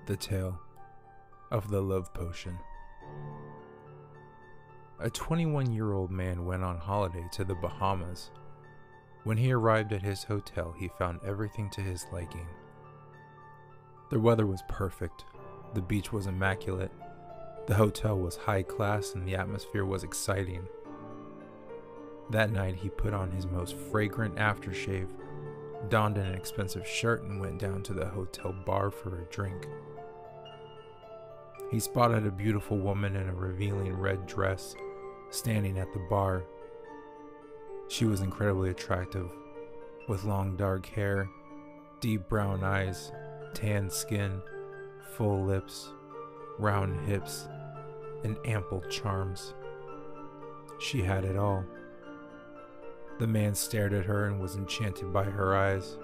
The Tale of the Love Potion. A 21-year-old man went on holiday to the Bahamas. When he arrived at his hotel, he found everything to his liking. The weather was perfect, the beach was immaculate, the hotel was high class, and the atmosphere was exciting. That night, he put on his most fragrant aftershave, donned an expensive shirt, and went down to the hotel bar for a drink. He spotted a beautiful woman in a revealing red dress standing at the bar. She was incredibly attractive, with long dark hair, deep brown eyes, tan skin, full lips, round hips, and ample charms. She had it all. The man stared at her and was enchanted by her eyes,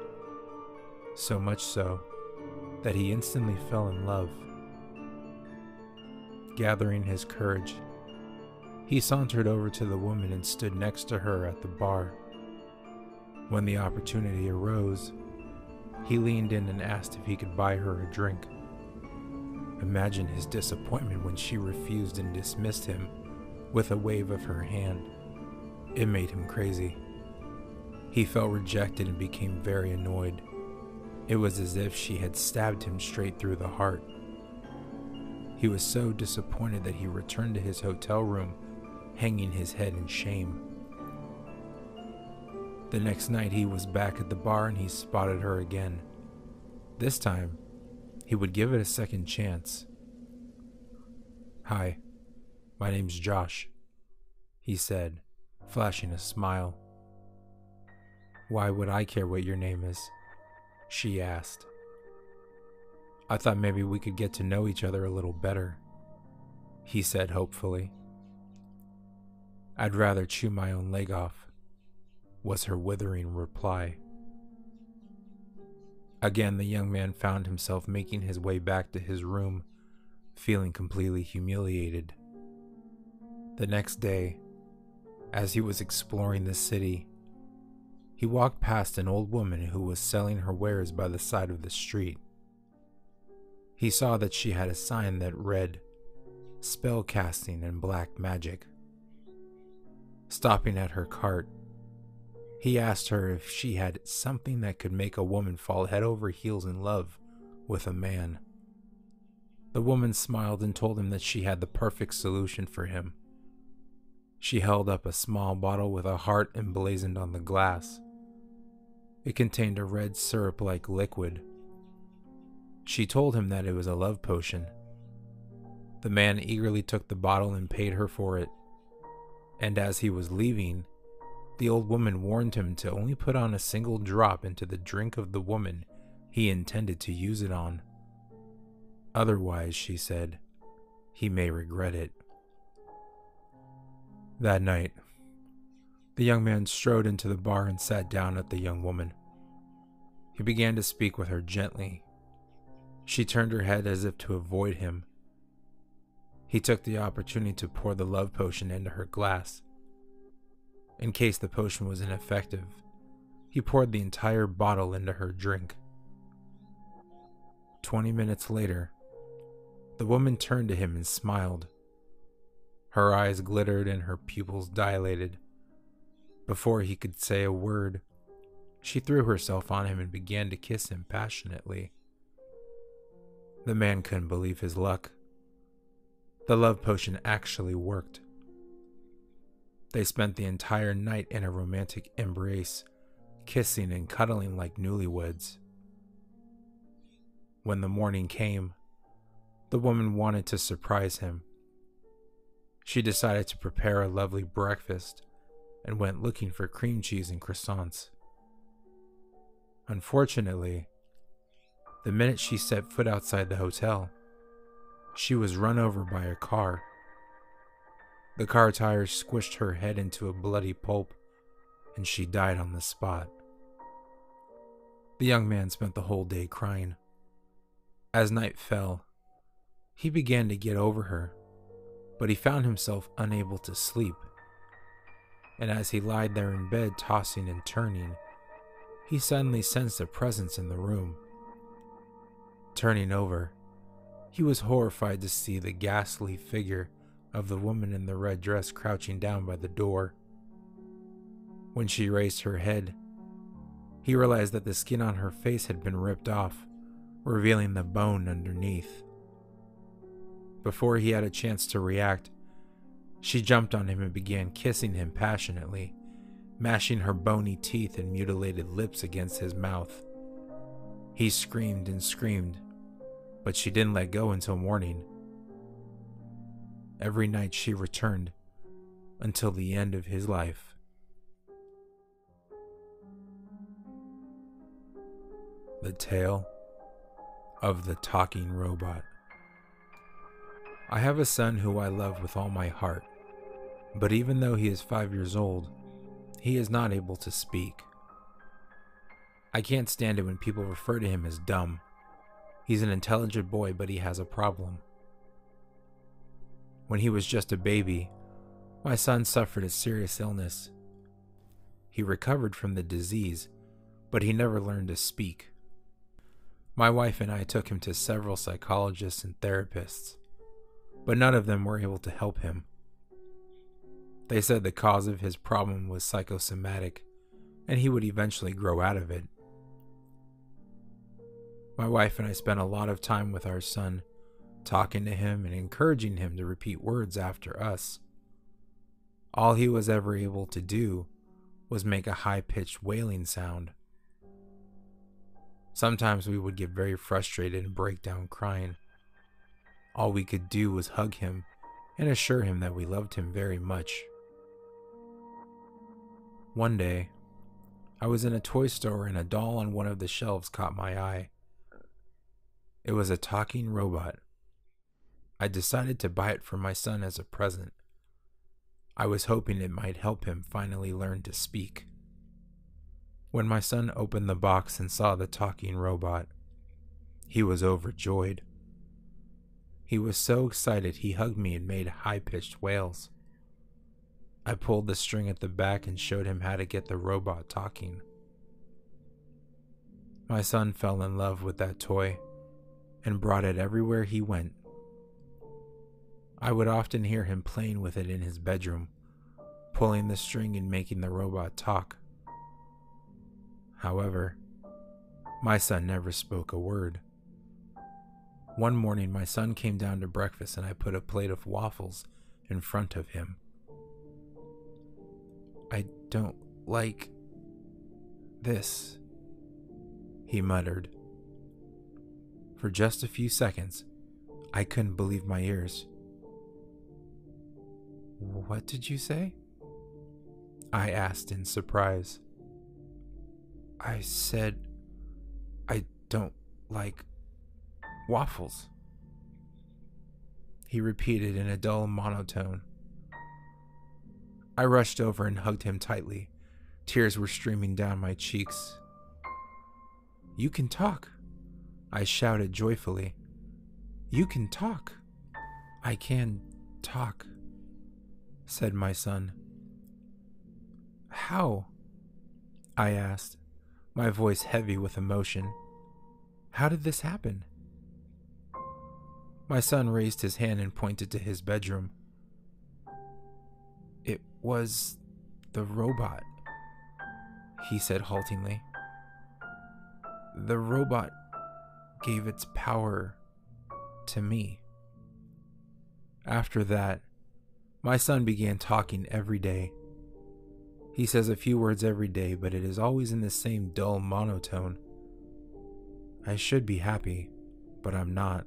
so much so that he instantly fell in love. Gathering his courage, he sauntered over to the woman and stood next to her at the bar. When the opportunity arose, he leaned in and asked if he could buy her a drink. Imagine his disappointment when she refused and dismissed him with a wave of her hand. It made him crazy. He felt rejected and became very annoyed. It was as if she had stabbed him straight through the heart. He was so disappointed that he returned to his hotel room, hanging his head in shame. The next night he was back at the bar and he spotted her again. This time, he would give it a second chance. "Hi, my name's Josh," he said, flashing a smile. "Why would I care what your name is?" she asked. "I thought maybe we could get to know each other a little better," he said hopefully. "I'd rather chew my own leg off," was her withering reply. Again, the young man found himself making his way back to his room, feeling completely humiliated. The next day, as he was exploring the city, he walked past an old woman who was selling her wares by the side of the street. He saw that she had a sign that read, "Spell Casting and Black Magic." Stopping at her cart, he asked her if she had something that could make a woman fall head over heels in love with a man. The woman smiled and told him that she had the perfect solution for him. She held up a small bottle with a heart emblazoned on the glass. It contained a red syrup-like liquid. She told him that it was a love potion. The man eagerly took the bottle and paid her for it. And as he was leaving, the old woman warned him to only put on a single drop into the drink of the woman he intended to use it on. Otherwise, she said, he may regret it. That night, the young man strode into the bar and sat down at the young woman. He began to speak with her gently. She turned her head as if to avoid him. He took the opportunity to pour the love potion into her glass. In case the potion was ineffective, he poured the entire bottle into her drink. 20 minutes later, the woman turned to him and smiled. Her eyes glittered and her pupils dilated. Before he could say a word, she threw herself on him and began to kiss him passionately. The man couldn't believe his luck. The love potion actually worked. They spent the entire night in a romantic embrace, kissing and cuddling like newlyweds. When the morning came, the woman wanted to surprise him. She decided to prepare a lovely breakfast and went looking for cream cheese and croissants. Unfortunately, the minute she set foot outside the hotel, she was run over by a car. The car tires squished her head into a bloody pulp, and she died on the spot. The young man spent the whole day crying. As night fell, he began to get over her, but he found himself unable to sleep. And as he lied there in bed, tossing and turning, he suddenly sensed a presence in the room. Turning over, He was horrified to see the ghastly figure of the woman in the red dress crouching down by the door. When she raised her head, he realized that the skin on her face had been ripped off, revealing the bone underneath. Before he had a chance to react, she jumped on him and began kissing him passionately, mashing her bony teeth and mutilated lips against his mouth. He screamed and screamed, but she didn't let go until morning. Every night she returned until the end of his life. The Tale of the Talking Robot. I have a son who I love with all my heart, but even though he is 5 years old, he is not able to speak. I can't stand it when people refer to him as dumb. He's an intelligent boy, but he has a problem. When he was just a baby, my son suffered a serious illness. He recovered from the disease, but he never learned to speak. My wife and I took him to several psychologists and therapists, but none of them were able to help him. They said the cause of his problem was psychosomatic, and he would eventually grow out of it. My wife and I spent a lot of time with our son, talking to him and encouraging him to repeat words after us. All he was ever able to do was make a high-pitched wailing sound. Sometimes we would get very frustrated and break down crying. All we could do was hug him and assure him that we loved him very much. One day, I was in a toy store and a doll on one of the shelves caught my eye. It was a talking robot. I decided to buy it for my son as a present. I was hoping it might help him finally learn to speak. When my son opened the box and saw the talking robot, he was overjoyed. He was so excited he hugged me and made high-pitched wails. I pulled the string at the back and showed him how to get the robot talking. My son fell in love with that toy and brought it everywhere he went. I would often hear him playing with it in his bedroom, pulling the string and making the robot talk. However, my son never spoke a word. One morning, my son came down to breakfast and I put a plate of waffles in front of him. "I don't like this," he muttered. For just a few seconds, I couldn't believe my ears. "What did you say?" I asked in surprise. "I said, I don't like waffles," he repeated in a dull monotone. I rushed over and hugged him tightly. Tears were streaming down my cheeks. "You can talk," I shouted joyfully. "You can talk." "I can talk," said my son. "How?" I asked, my voice heavy with emotion. "How did this happen?" My son raised his hand and pointed to his bedroom. "It was the robot," he said haltingly. "The robot gave its power to me." After that, my son began talking every day. He says a few words every day, but it is always in the same dull monotone. I should be happy, but I'm not.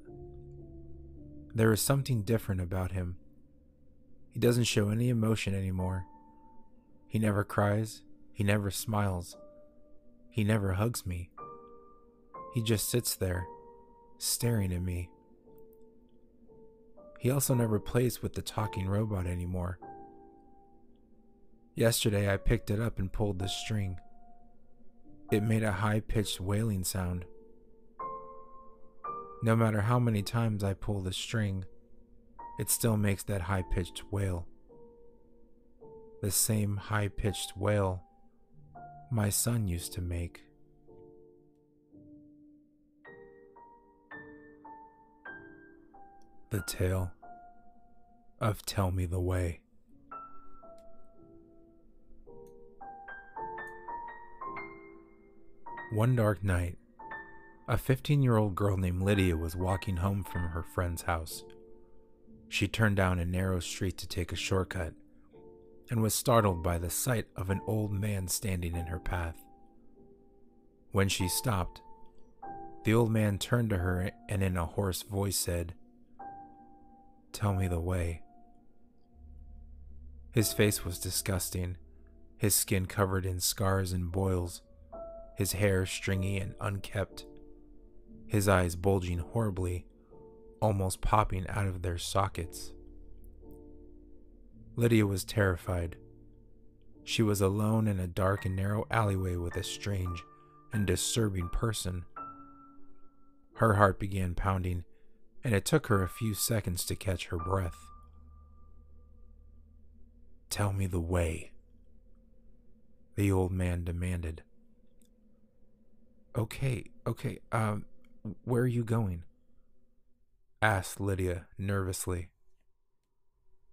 There is something different about him. He doesn't show any emotion anymore. He never cries. He never smiles. He never hugs me. He just sits there, staring at me. He also never plays with the talking robot anymore. Yesterday, I picked it up and pulled the string. It made a high-pitched wailing sound. No matter how many times I pull the string, it still makes that high-pitched wail. The same high-pitched wail my son used to make. The tale of Tell Me the Way. One dark night, a 15-year-old girl named Lydia was walking home from her friend's house. She turned down a narrow street to take a shortcut and was startled by the sight of an old man standing in her path. When she stopped, the old man turned to her and in a hoarse voice said, "Tell me the way." His face was disgusting, his skin covered in scars and boils, his hair stringy and unkempt, his eyes bulging horribly, almost popping out of their sockets. Lydia was terrified. She was alone in a dark and narrow alleyway with a strange and disturbing person. Her heart began pounding, and it took her a few seconds to catch her breath. "Tell me the way," the old man demanded. Okay, where are you going?" asked Lydia nervously.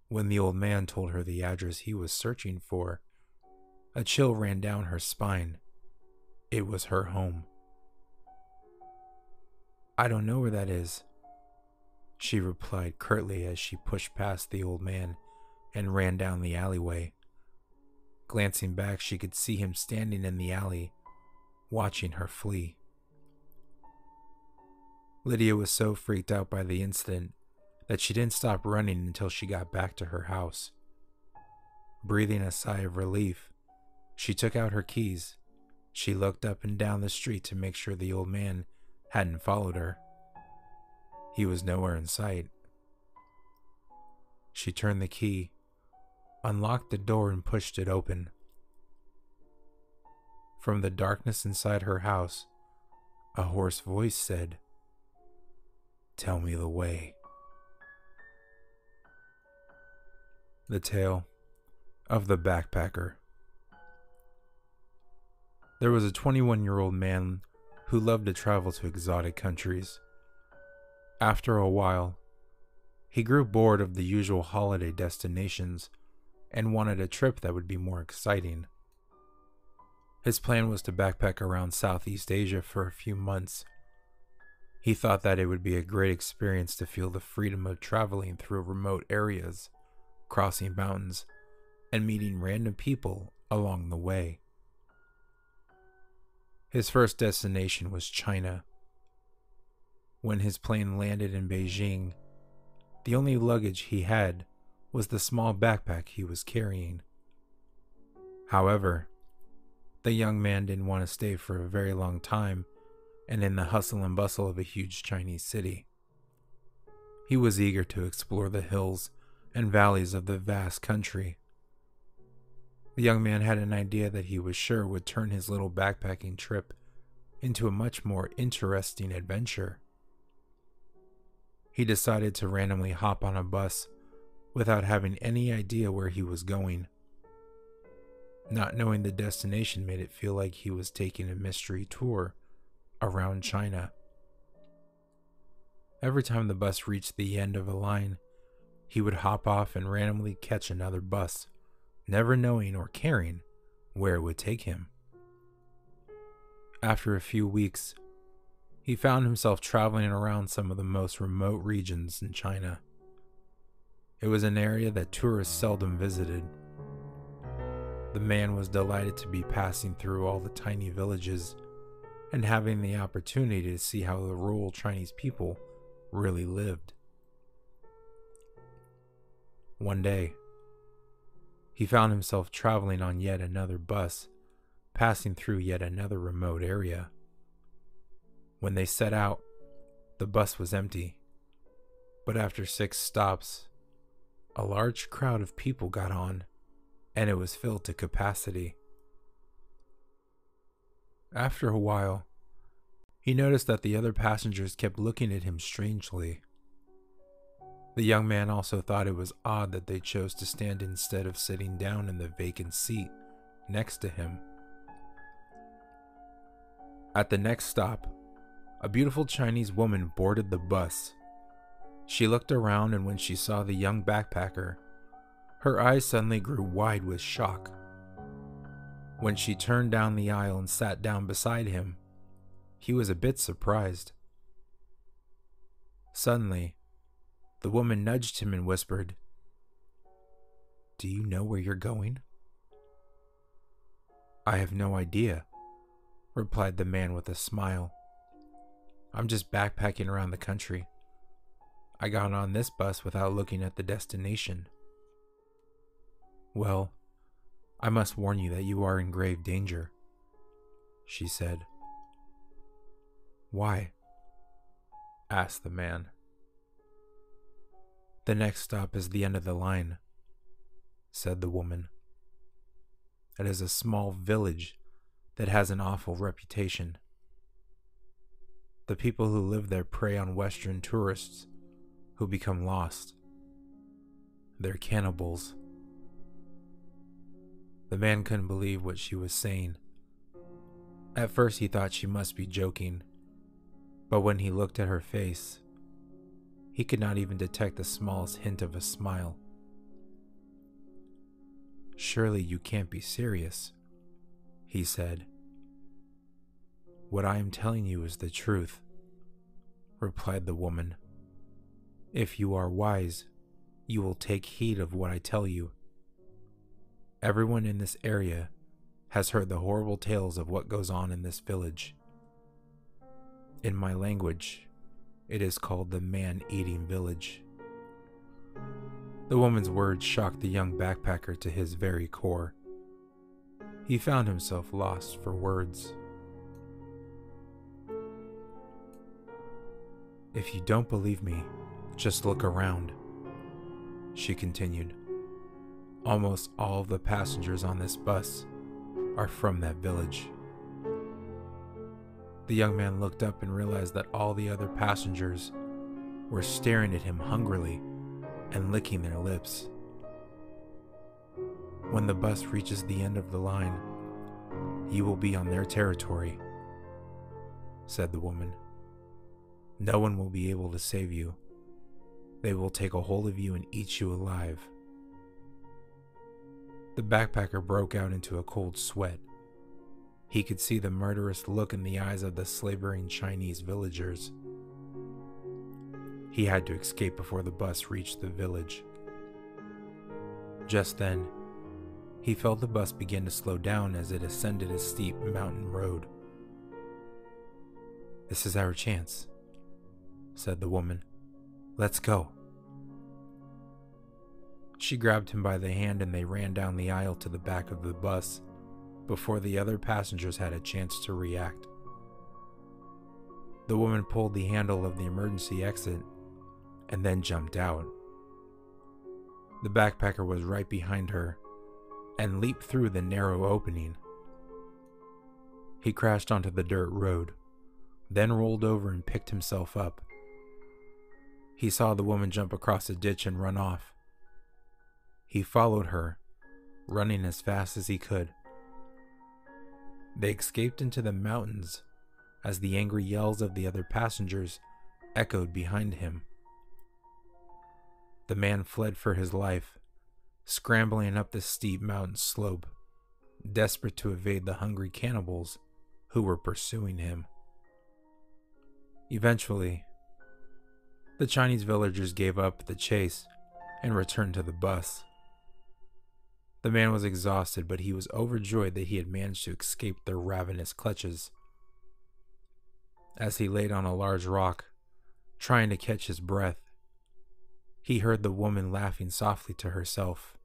When the old man told her the address he was searching for, a chill ran down her spine. It was her home. "I don't know where that is," she replied curtly as she pushed past the old man and ran down the alleyway. Glancing back, she could see him standing in the alley, watching her flee. Lydia was so freaked out by the incident that she didn't stop running until she got back to her house. Breathing a sigh of relief, she took out her keys. She looked up and down the street to make sure the old man hadn't followed her. He was nowhere in sight. She turned the key, unlocked the door, and pushed it open. From the darkness inside her house, a hoarse voice said, "Tell me the way." The Tale of the Backpacker. There was a 21-year-old man who loved to travel to exotic countries. After a while, he grew bored of the usual holiday destinations and wanted a trip that would be more exciting. His plan was to backpack around Southeast Asia for a few months. He thought that it would be a great experience to feel the freedom of traveling through remote areas, crossing mountains, and meeting random people along the way. His first destination was China. When his plane landed in Beijing, the only luggage he had was the small backpack he was carrying. However, the young man didn't want to stay for a very long time and in the hustle and bustle of a huge Chinese city. He was eager to explore the hills and valleys of the vast country. The young man had an idea that he was sure would turn his little backpacking trip into a much more interesting adventure. He decided to randomly hop on a bus without having any idea where he was going. Not knowing the destination made it feel like he was taking a mystery tour around China. Every time the bus reached the end of a line, he would hop off and randomly catch another bus, never knowing or caring where it would take him. After a few weeks, he found himself traveling around some of the most remote regions in China. It was an area that tourists seldom visited. The man was delighted to be passing through all the tiny villages and having the opportunity to see how the rural Chinese people really lived. One day, he found himself traveling on yet another bus, passing through yet another remote area. When they set out, the bus was empty, but after 6 stops, a large crowd of people got on, and it was filled to capacity. After a while, he noticed that the other passengers kept looking at him strangely. The young man also thought it was odd that they chose to stand instead of sitting down in the vacant seat next to him. At the next stop, a beautiful Chinese woman boarded the bus. She looked around, and when she saw the young backpacker, her eyes suddenly grew wide with shock. When she turned down the aisle and sat down beside him, he was a bit surprised. Suddenly, the woman nudged him and whispered, "Do you know where you're going?" "I have no idea," replied the man with a smile. "I'm just backpacking around the country. I got on this bus without looking at the destination." "Well, I must warn you that you are in grave danger," she said. "Why?" asked the man. "The next stop is the end of the line," said the woman. "It is a small village that has an awful reputation. The people who live there prey on Western tourists who become lost. They're cannibals." The man couldn't believe what she was saying. At first he thought she must be joking, but when he looked at her face, he could not even detect the smallest hint of a smile. "Surely you can't be serious," he said. "What I am telling you is the truth," replied the woman. "If you are wise, you will take heed of what I tell you. Everyone in this area has heard the horrible tales of what goes on in this village. In my language, it is called the Man-Eating Village." The woman's words shocked the young backpacker to his very core. He found himself lost for words. "If you don't believe me, just look around," she continued. "Almost all of the passengers on this bus are from that village." The young man looked up and realized that all the other passengers were staring at him hungrily and licking their lips. "When the bus reaches the end of the line, you will be on their territory," said the woman. "No one will be able to save you. They will take a hold of you and eat you alive." The backpacker broke out into a cold sweat. He could see the murderous look in the eyes of the slavering Chinese villagers. He had to escape before the bus reached the village. Just then, he felt the bus begin to slow down as it ascended a steep mountain road. "This is our chance," said the woman. "Let's go." She grabbed him by the hand and they ran down the aisle to the back of the bus before the other passengers had a chance to react. The woman pulled the handle of the emergency exit and then jumped out. The backpacker was right behind her and leaped through the narrow opening. He crashed onto the dirt road, then rolled over and picked himself up. He saw the woman jump across a ditch and run off. He followed her, running as fast as he could. They escaped into the mountains as the angry yells of the other passengers echoed behind him. The man fled for his life, scrambling up the steep mountain slope, desperate to evade the hungry cannibals who were pursuing him. Eventually, the Chinese villagers gave up the chase and returned to the bus. The man was exhausted, but he was overjoyed that he had managed to escape their ravenous clutches. As he laid on a large rock, trying to catch his breath, he heard the woman laughing softly to herself.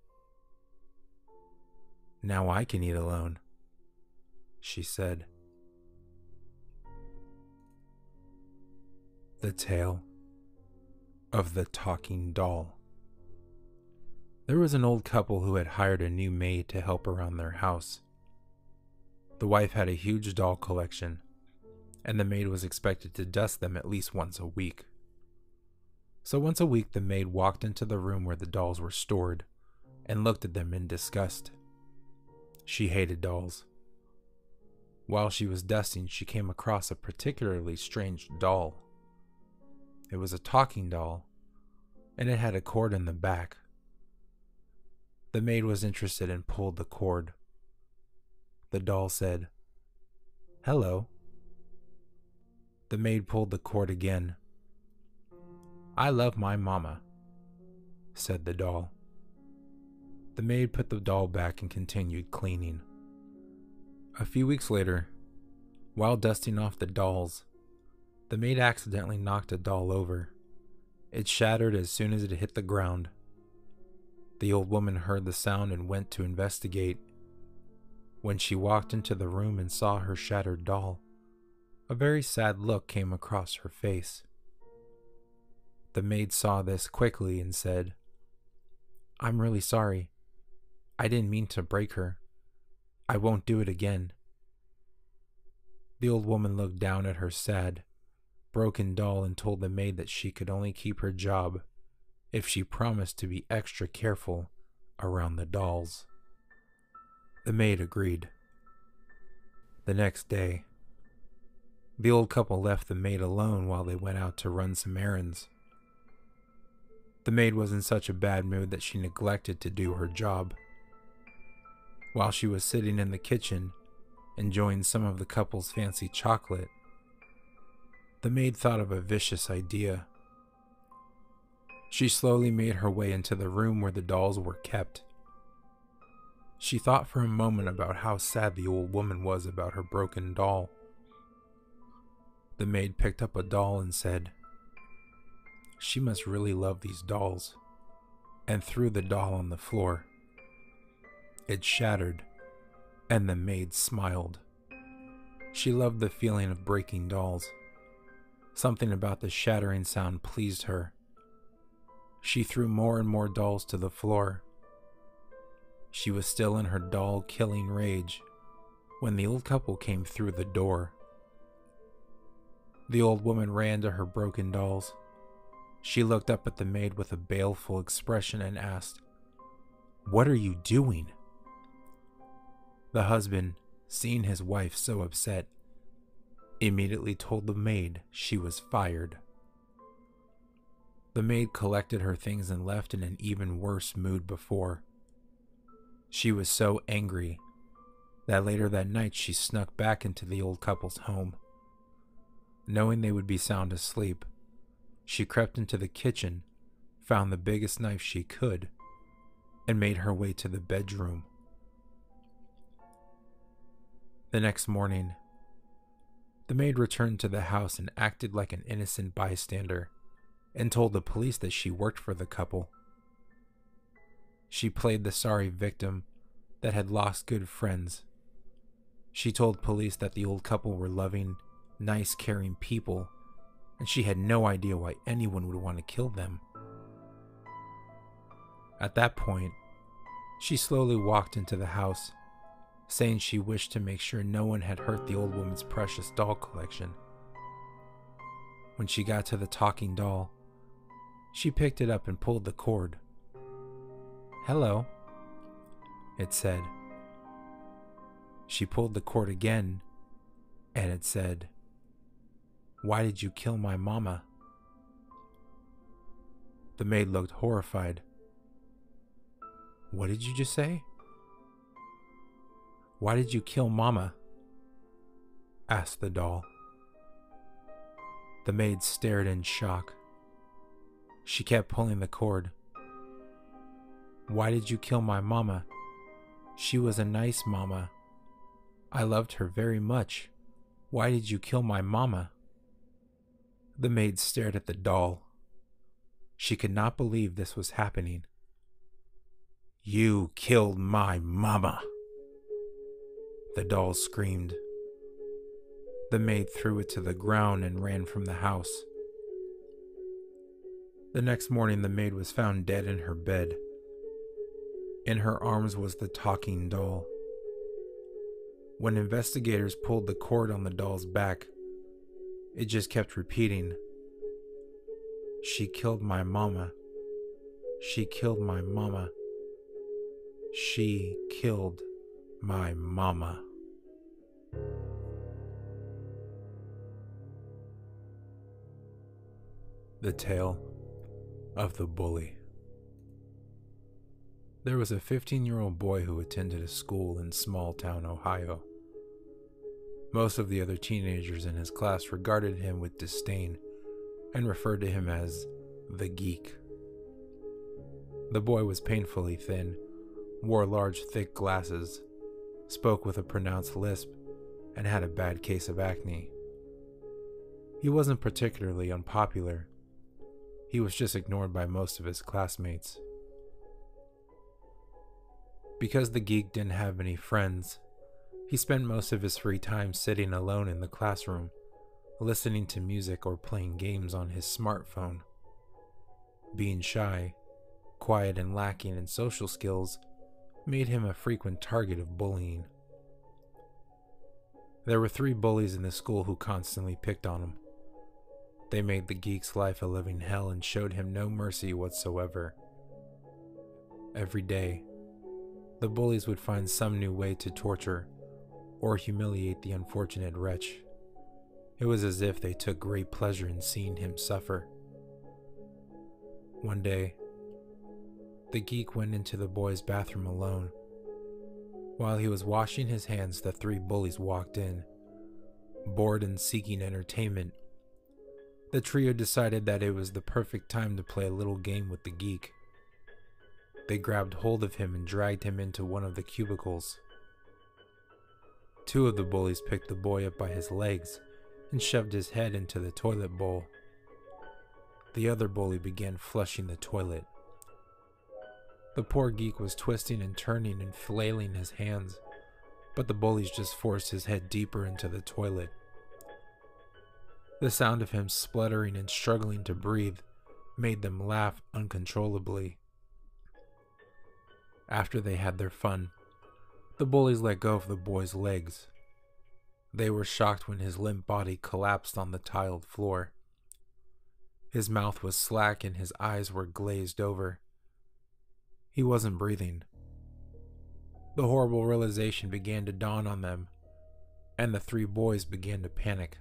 "Now I can eat alone," she said. The Tale of the Talking Doll. There was an old couple who had hired a new maid to help around their house. The wife had a huge doll collection, and the maid was expected to dust them at least once a week. So once a week the maid walked into the room where the dolls were stored and looked at them in disgust. She hated dolls. While she was dusting, she came across a particularly strange doll. It was a talking doll and it had a cord in the back. The maid was interested and pulled the cord. The doll said, "Hello." The maid pulled the cord again. "I love my mama," said the doll. The maid put the doll back and continued cleaning. A few weeks later, while dusting off the dolls, the maid accidentally knocked a doll over. It shattered as soon as it hit the ground. The old woman heard the sound and went to investigate. When she walked into the room and saw her shattered doll, a very sad look came across her face. The maid saw this quickly and said, "I'm really sorry. I didn't mean to break her. I won't do it again." The old woman looked down at her sad, broken doll and told the maid that she could only keep her job if she promised to be extra careful around the dolls. The maid agreed. The next day, the old couple left the maid alone while they went out to run some errands. The maid was in such a bad mood that she neglected to do her job. While she was sitting in the kitchen, enjoying some of the couple's fancy chocolate, the maid thought of a vicious idea. She slowly made her way into the room where the dolls were kept. She thought for a moment about how sad the old woman was about her broken doll. The maid picked up a doll and said, "She must really love these dolls," and threw the doll on the floor. It shattered, and the maid smiled. She loved the feeling of breaking dolls. Something about the shattering sound pleased her. She threw more and more dolls to the floor. She was still in her doll-killing rage when the old couple came through the door. The old woman ran to her broken dolls. She looked up at the maid with a baleful expression and asked, "What are you doing?" The husband, seeing his wife so upset, immediately told the maid she was fired. The maid collected her things and left in an even worse mood before. She was so angry that later that night she snuck back into the old couple's home. Knowing they would be sound asleep, she crept into the kitchen, found the biggest knife she could, and made her way to the bedroom. The next morning, the maid returned to the house and acted like an innocent bystander and told the police that she worked for the couple. She played the sorry victim that had lost good friends. She told police that the old couple were loving, nice, caring people, and she had no idea why anyone would want to kill them. At that point, she slowly walked into the house, saying she wished to make sure no one had hurt the old woman's precious doll collection. When she got to the talking doll, she picked it up and pulled the cord. "Hello," it said. She pulled the cord again, and it said, "Why did you kill my mama?" The maid looked horrified. "What did you just say?" "Why did you kill Mama?" asked the doll. The maid stared in shock. She kept pulling the cord. "Why did you kill my mama? She was a nice mama. I loved her very much. Why did you kill my mama?" The maid stared at the doll. She could not believe this was happening. "You killed my mama!" the doll screamed. The maid threw it to the ground and ran from the house. The next morning, the maid was found dead in her bed. In her arms was the talking doll. When investigators pulled the cord on the doll's back, it just kept repeating, "She killed my mama. She killed my mama. She killed my mama." The Tale of the bully. There was a 15-year-old boy who attended a school in small-town Ohio. Most of the other teenagers in his class regarded him with disdain and referred to him as the geek. The boy was painfully thin, wore large thick glasses, spoke with a pronounced lisp, and had a bad case of acne. He wasn't particularly unpopular. He was just ignored by most of his classmates. Because the geek didn't have any friends, he spent most of his free time sitting alone in the classroom, listening to music or playing games on his smartphone. Being shy, quiet, and lacking in social skills made him a frequent target of bullying. There were 3 bullies in the school who constantly picked on him. They made the geek's life a living hell and showed him no mercy whatsoever. Every day, the bullies would find some new way to torture or humiliate the unfortunate wretch. It was as if they took great pleasure in seeing him suffer. One day, the geek went into the boy's bathroom alone. While he was washing his hands, the 3 bullies walked in. Bored and seeking entertainment, the trio decided that it was the perfect time to play a little game with the geek. They grabbed hold of him and dragged him into one of the cubicles. 2 of the bullies picked the boy up by his legs and shoved his head into the toilet bowl. The other bully began flushing the toilet. The poor geek was twisting and turning and flailing his hands, but the bullies just forced his head deeper into the toilet. The sound of him spluttering and struggling to breathe made them laugh uncontrollably. After they had their fun, the bullies let go of the boy's legs. They were shocked when his limp body collapsed on the tiled floor. His mouth was slack and his eyes were glazed over. He wasn't breathing. The horrible realization began to dawn on them, and the 3 boys began to panic.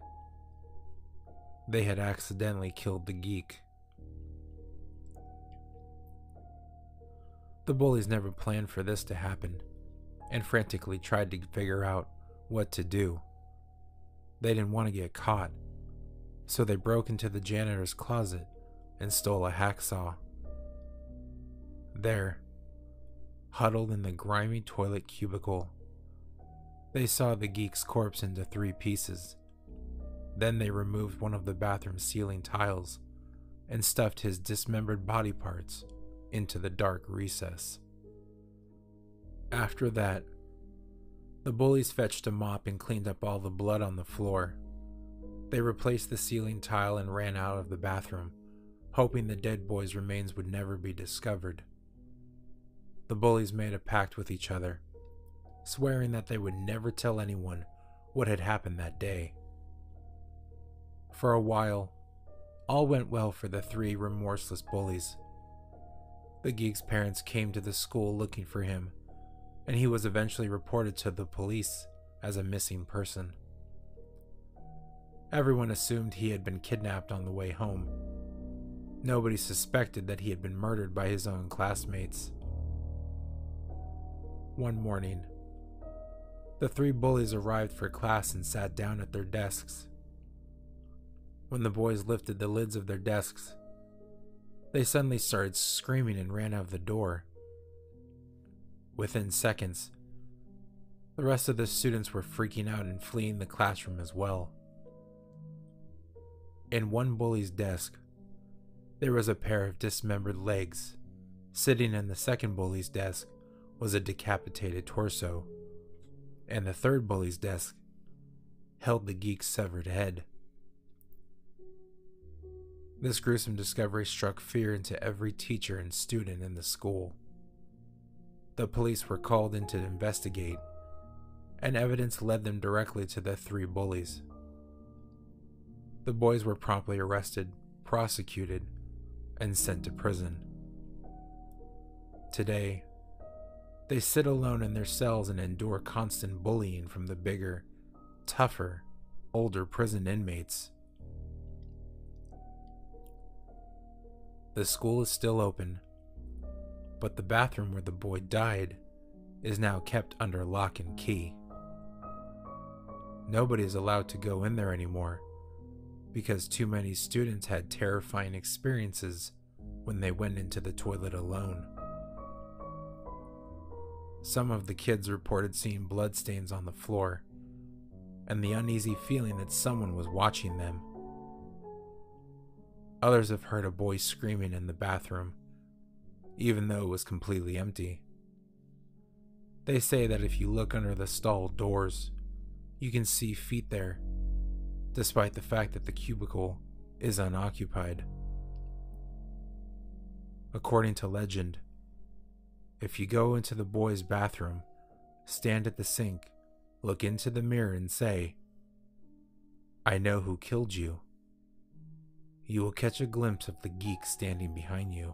They had accidentally killed the geek. The bullies never planned for this to happen, and frantically tried to figure out what to do. They didn't want to get caught, so they broke into the janitor's closet and stole a hacksaw. There, huddled in the grimy toilet cubicle, they saw the geek's corpse into 3 pieces. Then they removed one of the bathroom ceiling tiles and stuffed his dismembered body parts into the dark recess. After that, the bullies fetched a mop and cleaned up all the blood on the floor. They replaced the ceiling tile and ran out of the bathroom, hoping the dead boy's remains would never be discovered. The bullies made a pact with each other, swearing that they would never tell anyone what had happened that day. For a while, all went well for the 3 remorseless bullies. The geek's parents came to the school looking for him, and he was eventually reported to the police as a missing person. Everyone assumed he had been kidnapped on the way home. Nobody suspected that he had been murdered by his own classmates. One morning, the 3 bullies arrived for class and sat down at their desks. When the boys lifted the lids of their desks, they suddenly started screaming and ran out of the door. Within seconds, the rest of the students were freaking out and fleeing the classroom as well. In one bully's desk, there was a pair of dismembered legs. Sitting in the second bully's desk was a decapitated torso, and the third bully's desk held the geek's severed head. This gruesome discovery struck fear into every teacher and student in the school. The police were called in to investigate, and evidence led them directly to the 3 bullies. The boys were promptly arrested, prosecuted, and sent to prison. Today, they sit alone in their cells and endure constant bullying from the bigger, tougher, older prison inmates. The school is still open, but the bathroom where the boy died is now kept under lock and key. Nobody is allowed to go in there anymore because too many students had terrifying experiences when they went into the toilet alone. Some of the kids reported seeing bloodstains on the floor and the uneasy feeling that someone was watching them. Others have heard a boy screaming in the bathroom, even though it was completely empty. They say that if you look under the stall doors, you can see feet there, despite the fact that the cubicle is unoccupied. According to legend, if you go into the boy's bathroom, stand at the sink, look into the mirror and say, "I know who killed you," you will catch a glimpse of the geek standing behind you.